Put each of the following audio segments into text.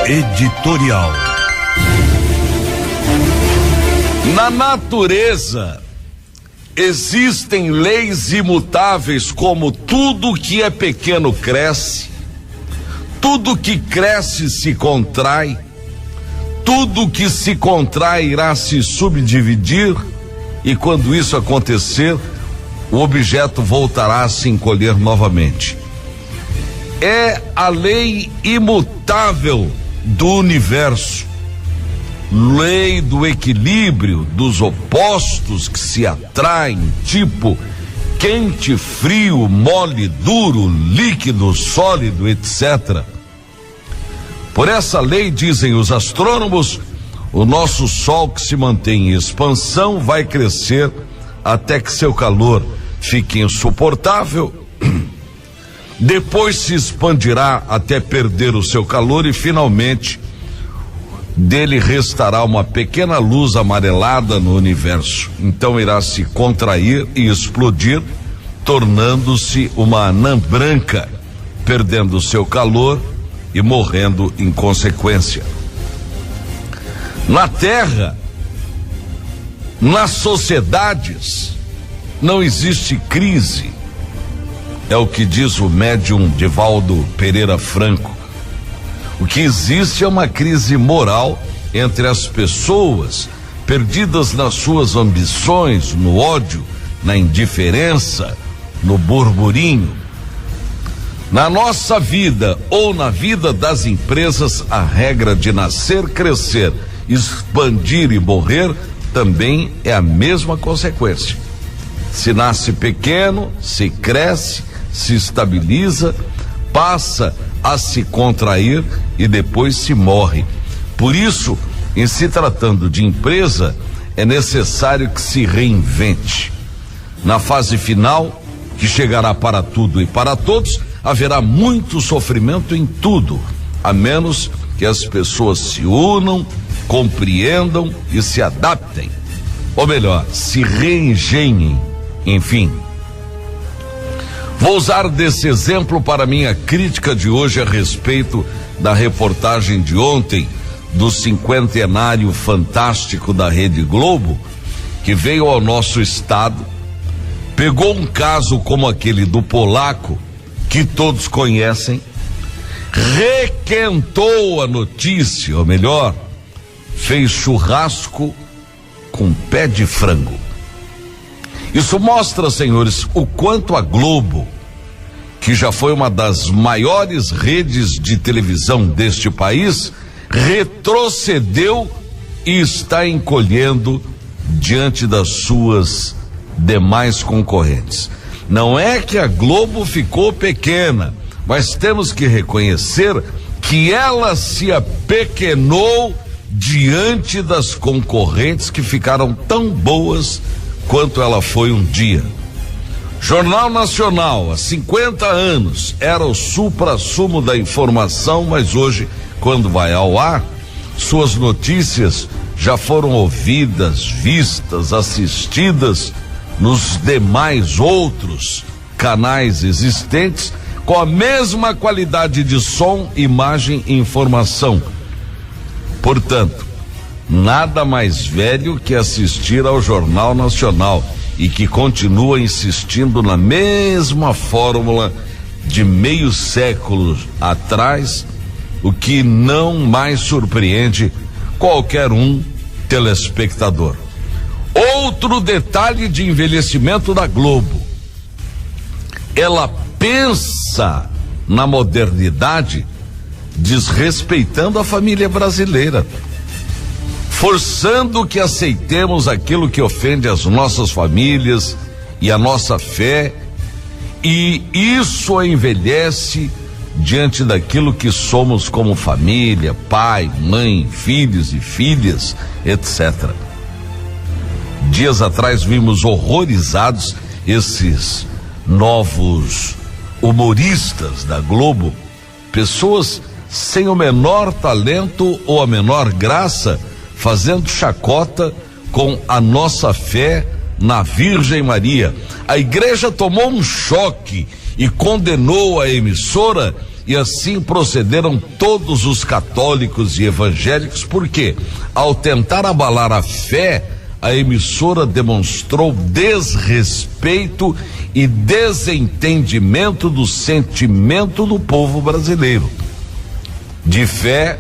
Editorial. Na natureza existem leis imutáveis, como tudo que é pequeno cresce, tudo que cresce se contrai, tudo que se contrai irá se subdividir, e quando isso acontecer, o objeto voltará a se encolher novamente. É a lei imutável do universo, lei do equilíbrio dos opostos que se atraem, tipo quente, frio, mole, duro, líquido, sólido, etc. Por essa lei, dizem os astrônomos, o nosso Sol, que se mantém em expansão, vai crescer até que seu calor fique insuportável, depois se expandirá até perder o seu calor e finalmente dele restará uma pequena luz amarelada no universo. Então irá se contrair e explodir, tornando-se uma anã branca, perdendo seu calor e morrendo em consequência. Na Terra, nas sociedades, não existe crise. É o que diz o médium Divaldo Pereira Franco. O que existe é uma crise moral entre as pessoas, perdidas nas suas ambições, no ódio, na indiferença, no burburinho. Na nossa vida ou na vida das empresas, a regra de nascer, crescer, expandir e morrer também é a mesma consequência. Se nasce pequeno, se cresce, se estabiliza, passa a se contrair e depois se morre. Por isso, em se tratando de empresa, é necessário que se reinvente. Na fase final, que chegará para tudo e para todos, haverá muito sofrimento em tudo, a menos que as pessoas se unam, compreendam e se adaptem. Ou melhor, se reengenhem, enfim. Vou usar desse exemplo para minha crítica de hoje a respeito da reportagem de ontem do cinquentenário fantástico da Rede Globo, que veio ao nosso estado, pegou um caso como aquele do polaco, que todos conhecem, requentou a notícia, ou melhor, fez churrasco com pé de frango. Isso mostra, senhores, o quanto a Globo, que já foi uma das maiores redes de televisão deste país, retrocedeu e está encolhendo diante das suas demais concorrentes. Não é que a Globo ficou pequena, mas temos que reconhecer que ela se apequenou diante das concorrentes que ficaram tão boas quanto ela foi um dia. Jornal Nacional, há 50 anos, era o suprassumo da informação, mas hoje, quando vai ao ar, suas notícias já foram ouvidas, vistas, assistidas nos demais outros canais existentes, com a mesma qualidade de som, imagem e informação. Portanto, nada mais velho que assistir ao Jornal Nacional, e que continua insistindo na mesma fórmula de meio século atrás, o que não mais surpreende qualquer um telespectador. Outro detalhe de envelhecimento da Globo: ela pensa na modernidade desrespeitando a família brasileira, forçando que aceitemos aquilo que ofende as nossas famílias e a nossa fé, e isso envelhece diante daquilo que somos como família, pai, mãe, filhos e filhas, etc. Dias atrás vimos horrorizados esses novos humoristas da Globo, pessoas sem o menor talento ou a menor graça, fazendo chacota com a nossa fé na Virgem Maria. A igreja tomou um choque e condenou a emissora e assim procederam todos os católicos e evangélicos, porque, ao tentar abalar a fé, a emissora demonstrou desrespeito e desentendimento do sentimento do povo brasileiro. De fé,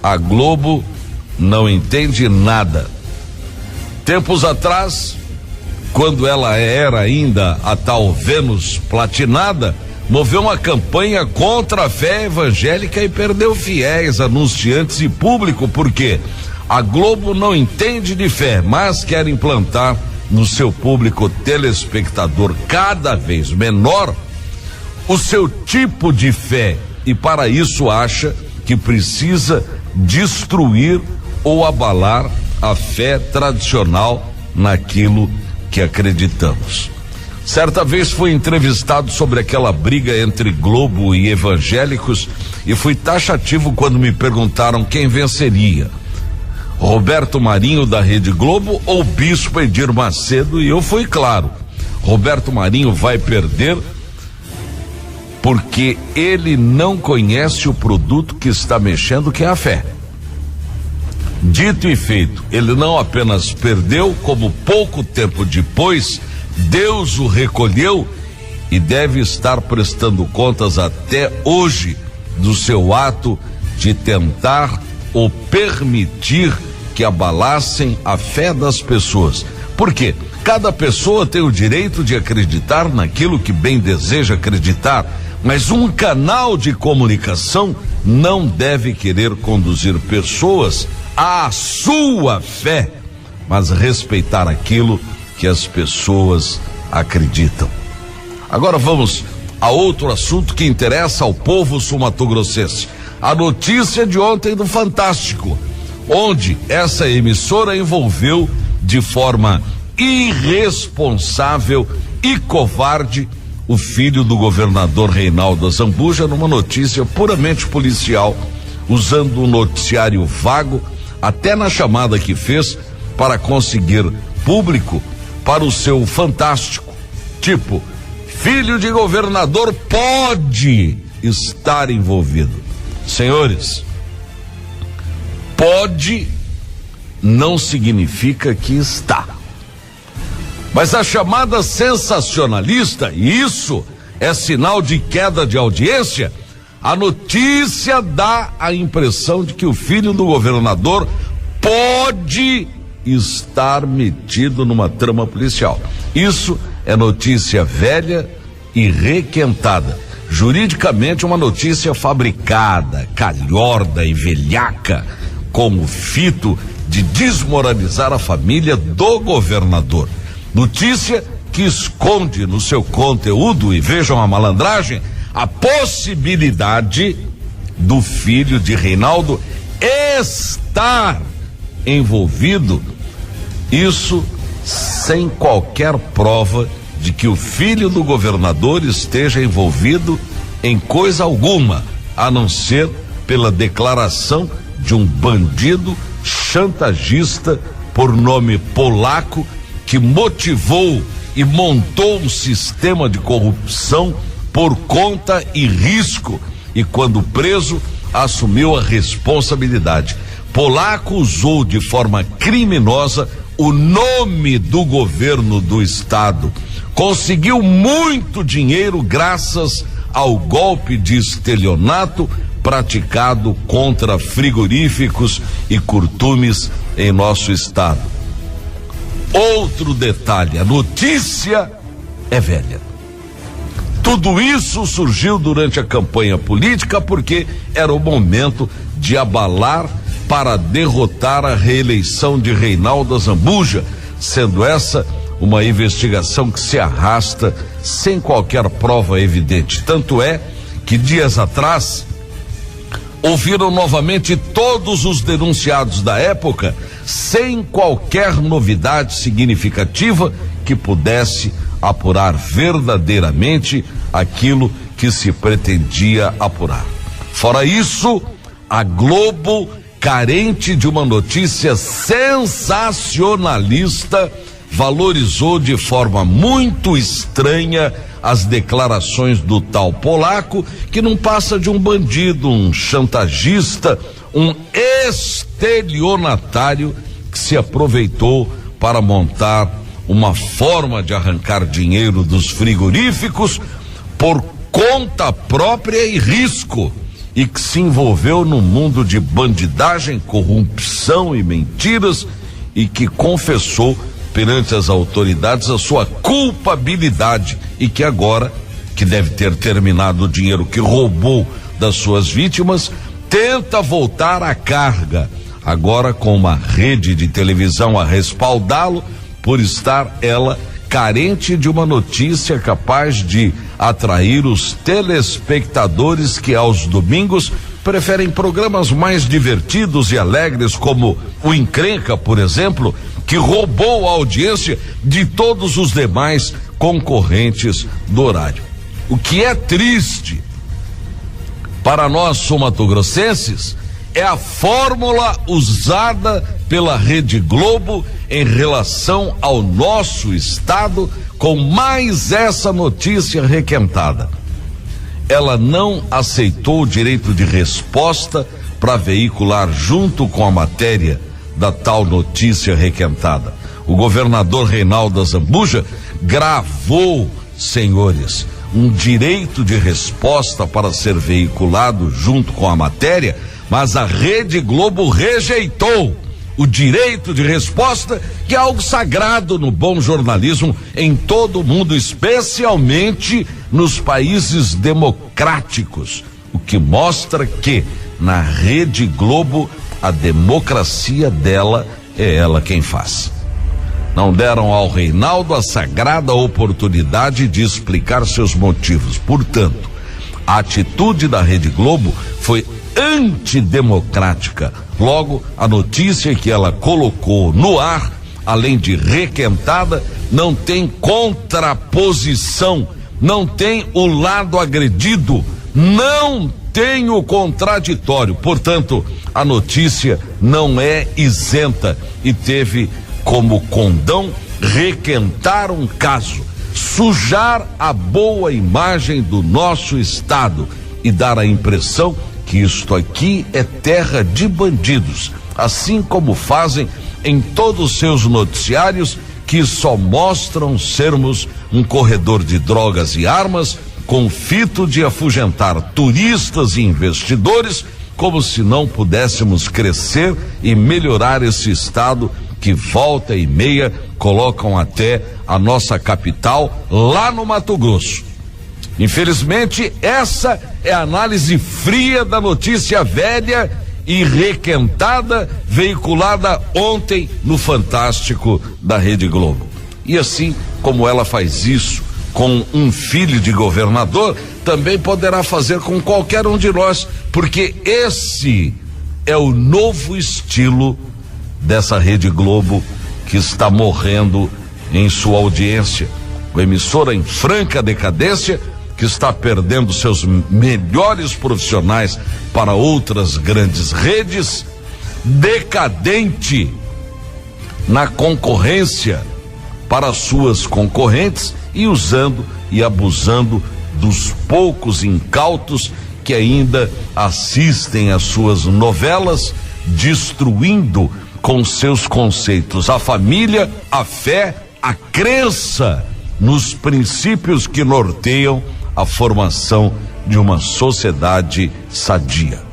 a Globo não entende nada. Tempos atrás, quando ela era ainda a tal Vênus platinada, moveu uma campanha contra a fé evangélica e perdeu fiéis, anunciantes e público, porque a Globo não entende de fé, mas quer implantar no seu público telespectador cada vez menor o seu tipo de fé, e para isso acha que precisa destruir ou abalar a fé tradicional naquilo que acreditamos. Certa vez fui entrevistado sobre aquela briga entre Globo e evangélicos e fui taxativo quando me perguntaram quem venceria, Roberto Marinho da Rede Globo ou Bispo Edir Macedo, e eu fui claro: Roberto Marinho vai perder porque ele não conhece o produto que está mexendo, que é a fé. Dito e feito, ele não apenas perdeu, como pouco tempo depois Deus o recolheu e deve estar prestando contas até hoje do seu ato de tentar ou permitir que abalassem a fé das pessoas. Por quê? Cada pessoa tem o direito de acreditar naquilo que bem deseja acreditar, mas um canal de comunicação não deve querer conduzir pessoas à sua fé, mas respeitar aquilo que as pessoas acreditam. Agora vamos a outro assunto que interessa ao povo sul-mato-grossense. A notícia de ontem do Fantástico, onde essa emissora envolveu de forma irresponsável e covarde o filho do governador Reinaldo Azambuja numa notícia puramente policial, usando um noticiário vago, até na chamada que fez para conseguir público para o seu Fantástico. Tipo, filho de governador pode estar envolvido. Senhores, pode não significa que está. Mas a chamada sensacionalista, e isso é sinal de queda de audiência, a notícia dá a impressão de que o filho do governador pode estar metido numa trama policial. Isso é notícia velha e requentada. Juridicamente, uma notícia fabricada, calhorda e velhaca, com o fito de desmoralizar a família do governador. Notícia que esconde no seu conteúdo, e vejam a malandragem, a possibilidade do filho de Reinaldo estar envolvido, isso sem qualquer prova de que o filho do governador esteja envolvido em coisa alguma, a não ser pela declaração de um bandido chantagista por nome Polaco, que motivou e montou um sistema de corrupção por conta e risco, e quando preso assumiu a responsabilidade. Polaco usou de forma criminosa o nome do governo do estado, conseguiu muito dinheiro graças ao golpe de estelionato praticado contra frigoríficos e curtumes em nosso estado. Outro detalhe, a notícia é velha. Tudo isso surgiu durante a campanha política porque era o momento de abalar para derrotar a reeleição de Reinaldo Azambuja, sendo essa uma investigação que se arrasta sem qualquer prova evidente. Tanto é que dias atrás ouviram novamente todos os denunciados da época, sem qualquer novidade significativa que pudesse apurar verdadeiramente aquilo que se pretendia apurar. Fora isso, a Globo, carente de uma notícia sensacionalista, valorizou de forma muito estranha as declarações do tal polaco, que não passa de um bandido, um chantagista, um estelionatário que se aproveitou para montar uma forma de arrancar dinheiro dos frigoríficos por conta própria e risco, e que se envolveu no mundo de bandidagem, corrupção e mentiras, e que confessou perante as autoridades a sua culpabilidade, e que agora, que deve ter terminado o dinheiro que roubou das suas vítimas, tenta voltar à carga, agora com uma rede de televisão a respaldá-lo, por estar ela carente de uma notícia capaz de atrair os telespectadores que aos domingos preferem programas mais divertidos e alegres, como o Encrenca, por exemplo, que roubou a audiência de todos os demais concorrentes do horário. O que é triste para nós somatogrossenses é a fórmula usada pela Rede Globo em relação ao nosso estado, com mais essa notícia requentada. Ela não aceitou o direito de resposta para veicular junto com a matéria da tal notícia requentada. O governador Reinaldo Azambuja gravou, senhores, um direito de resposta para ser veiculado junto com a matéria, mas a Rede Globo rejeitou o direito de resposta, que é algo sagrado no bom jornalismo em todo o mundo, especialmente nos países democráticos, o que mostra que na Rede Globo a democracia dela é ela quem faz. Não deram ao Reinaldo a sagrada oportunidade de explicar seus motivos. Portanto, a atitude da Rede Globo foi antidemocrática. Logo, a notícia que ela colocou no ar, além de requentada, não tem contraposição, não tem o lado agredido, não tem o contraditório. Portanto, a notícia não é isenta e teve como condão requentar um caso, sujar a boa imagem do nosso estado e dar a impressão que isto aqui é terra de bandidos, assim como fazem em todos os seus noticiários, que só mostram sermos um corredor de drogas e armas com o fito de afugentar turistas e investidores, como se não pudéssemos crescer e melhorar esse estado que volta e meia colocam até a nossa capital lá no Mato Grosso. Infelizmente, essa é a análise fria da notícia velha e requentada, veiculada ontem no Fantástico da Rede Globo. E assim como ela faz isso com um filho de governador, também poderá fazer com qualquer um de nós, porque esse é o novo estilo dessa Rede Globo, que está morrendo em sua audiência. Uma emissora em franca decadência, que está perdendo seus melhores profissionais para outras grandes redes, decadente na concorrência para suas concorrentes e usando e abusando dos poucos incautos que ainda assistem às suas novelas, destruindo com seus conceitos a família, a fé, a crença nos princípios que norteiam a formação de uma sociedade sadia.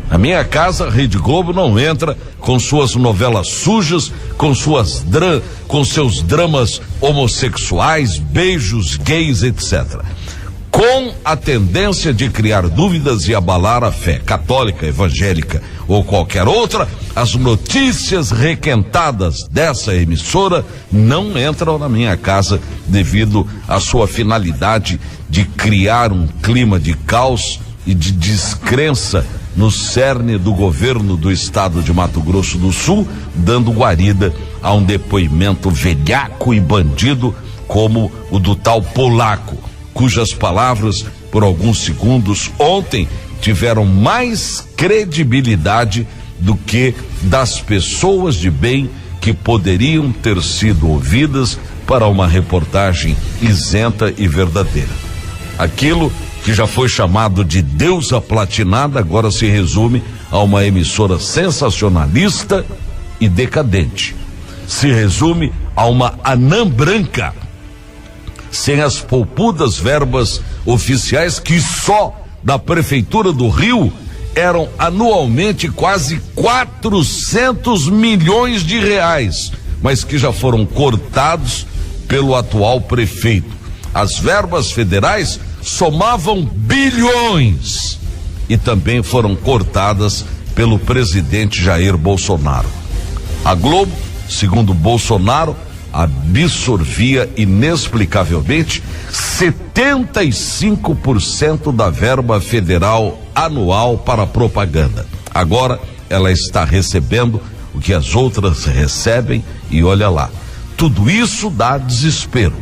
Na minha casa, a Rede Globo não entra com suas novelas sujas, com seus dramas homossexuais, beijos gays, etc. Com a tendência de criar dúvidas e abalar a fé católica, evangélica ou qualquer outra, as notícias requentadas dessa emissora não entram na minha casa devido à sua finalidade de criar um clima de caos e de descrença no cerne do governo do estado de Mato Grosso do Sul, dando guarida a um depoimento velhaco e bandido como o do tal polaco, cujas palavras, por alguns segundos ontem, tiveram mais credibilidade do que das pessoas de bem que poderiam ter sido ouvidas para uma reportagem isenta e verdadeira. Aquilo que já foi chamado de deusa platinada agora se resume a uma emissora sensacionalista e decadente. Se resume a uma anã branca, sem as poupudas verbas oficiais que só da Prefeitura do Rio eram anualmente quase 400 milhões de reais, mas que já foram cortados pelo atual prefeito. As verbas federais somavam bilhões e também foram cortadas pelo presidente Jair Bolsonaro. A Globo, segundo Bolsonaro, absorvia inexplicavelmente 75% da verba federal anual para propaganda. Agora ela está recebendo o que as outras recebem e olha lá. Tudo isso dá desespero.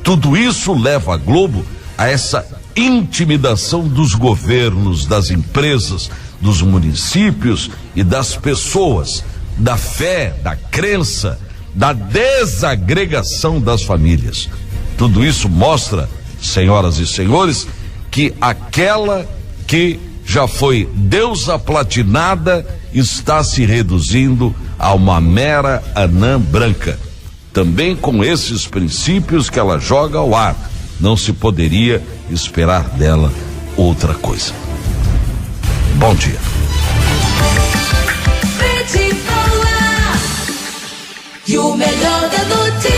Tudo isso leva a Globo a essa intimidação dos governos, das empresas, dos municípios e das pessoas, da fé, da crença, da desagregação das famílias. Tudo isso mostra, senhoras e senhores, que aquela que já foi deusa platinada está se reduzindo a uma mera anã branca. Também com esses princípios que ela joga ao ar, não se poderia esperar dela outra coisa. Bom dia. E o melhor da notícia.